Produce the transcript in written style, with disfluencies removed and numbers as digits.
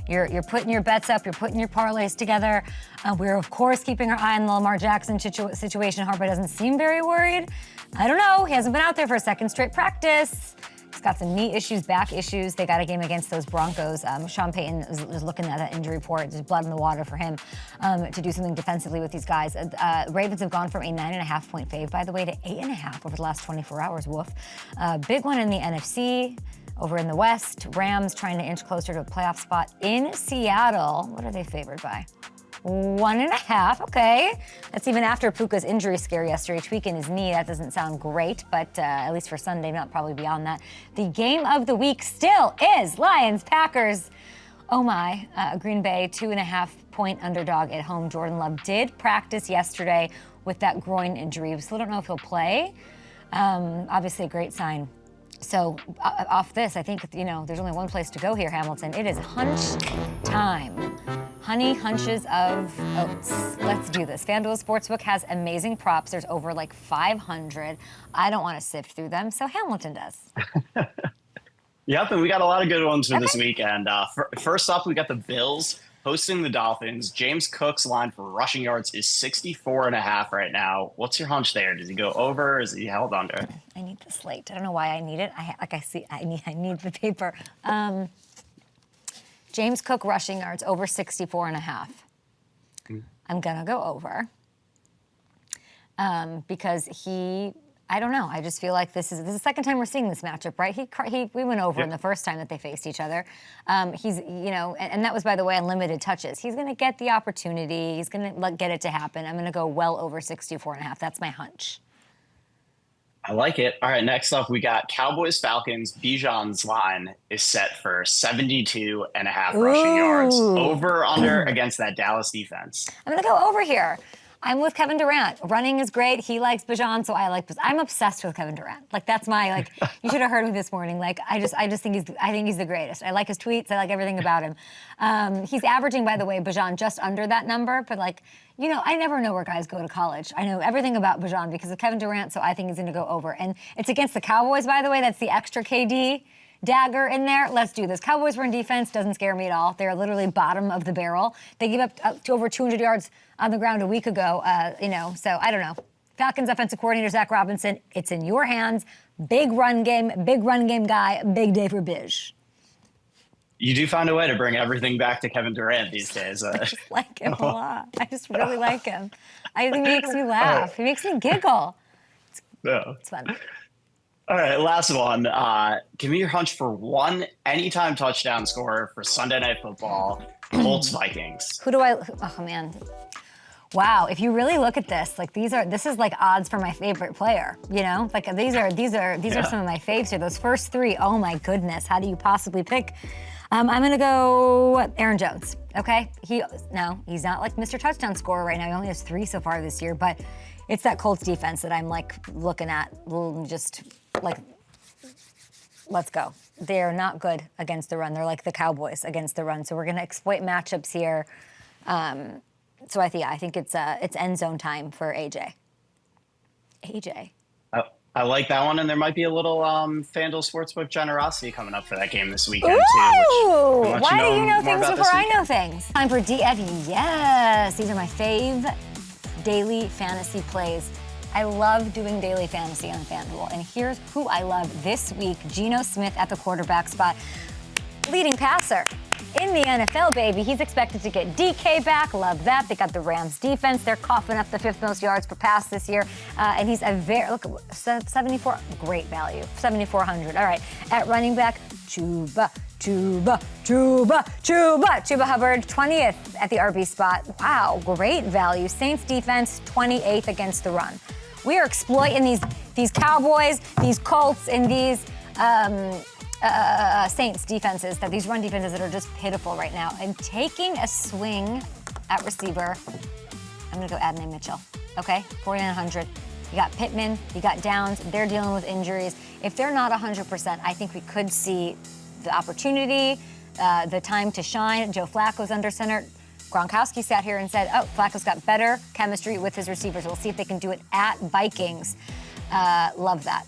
You're putting your bets up. You're putting your parlays together. We're, of course, keeping our eye on the Lamar Jackson situation. Harbaugh doesn't seem very worried. I don't know. He hasn't been out there for a second straight practice. He's got some knee issues, back issues. They got a game against those Broncos. Sean Payton is looking at that injury report. There's blood in the water for him to do something defensively with these guys. Ravens have gone from a 9.5-point fave, by the way, to 8.5 over the last 24 hours. Woof. Big one in the NFC. Over in the West, Rams trying to inch closer to a playoff spot in Seattle. What are they favored by? 1.5, okay. That's even after Puka's injury scare yesterday, tweaking his knee. That doesn't sound great, but at least for Sunday, not probably beyond that. The game of the week still is Lions-Packers. Oh my, Green Bay, 2.5-point underdog at home. Jordan Love did practice yesterday with that groin injury. We still don't know if he'll play. Obviously a great sign. So off this, I think, there's only one place to go here, Hamilton. It is hunch time. Honey hunches of oats. Let's do this. FanDuel Sportsbook has amazing props. There's over like 500. I don't want to sift through them, so Hamilton does. Yep, and we got a lot of good ones for this weekend. First up, we got the Bills hosting the Dolphins. James Cook's line for rushing yards is 64.5 right now. What's your hunch there? Does he go over? Is he held under? I need the slate. I don't know why I need it. I need the paper. James Cook rushing yards over 64.5. I'm gonna go over because I don't know. I just feel like this is the second time we're seeing this matchup, right? We went over in the first time that they faced each other. He's, and that was, by the way, unlimited touches. He's going to get the opportunity. He's going to get it to happen. I'm going to go well over 64.5. That's my hunch. I like it. All right, next up, we got Cowboys-Falcons. Bijan's line is set for 72.5 rushing yards. Over, under against that Dallas defense. I'm going to go over here. I'm with Kevin Durant. Running is great. He likes Bijan, so I like Bijan. I'm obsessed with Kevin Durant. Like, that's my, you should have heard me this morning. Like, I just think he's the greatest. I like his tweets. I like everything about him. He's averaging, by the way, Bijan just under that number, but I never know where guys go to college. I know everything about Bijan because of Kevin Durant, so I think he's going to go over. And it's against the Cowboys, by the way. That's the extra KD dagger in there. Let's do this. Cowboys run defense doesn't scare me at all. They're literally bottom of the barrel. They gave up to over 200 yards on the ground a week ago, so I don't know. Falcons offensive coordinator Zach Robinson, it's in your hands. Big run game guy, big day for Bij. You do find a way to bring everything back to Kevin Durant these days. I just like him a lot. I just really like him. I think he makes me laugh. He makes me giggle. It's fun. All right, last one. Give me your hunch for one anytime touchdown scorer for Sunday Night Football, Colts-Vikings. Oh, man. Wow, if you really look at this, this is like odds for my favorite player, Like these are some of my faves here. Those first three, oh my goodness, how do you possibly pick? I'm gonna go Aaron Jones, okay? He's not like Mr. Touchdown scorer right now. He only has 3 so far this year, but it's that Colts defense that I'm looking at, just let's go. They're not good against the run. They're like the Cowboys against the run. So we're going to exploit matchups here. So I think it's end zone time for AJ. I like that one, and there might be a little FanDuel Sportsbook generosity coming up for that game this weekend, too. Why do you know things before I know things? Time for DF. Yes, these are my fave daily fantasy plays. I love doing daily fantasy on FanDuel, and here's who I love this week. Geno Smith at the quarterback spot. Leading passer in the NFL, baby. He's expected to get DK back. Love that. They got the Rams defense. They're coughing up the 5th most yards per pass this year. And he's 74, great value, 7,400. All right, at running back, Chuba Hubbard, 20th at the RB spot. Wow, great value. Saints defense, 28th against the run. We are exploiting these Cowboys, these Colts, and these Saints defenses, these run defenses that are just pitiful right now. I'm taking a swing at receiver. I'm going to go Adonai Mitchell, okay? 4,900. You got Pittman, you got Downs. They're dealing with injuries. If they're not 100%, I think we could see the opportunity, the time to shine. Joe Flacco's under center. Gronkowski sat here and said, Flacco's got better chemistry with his receivers. We'll see if they can do it at Vikings. Love that.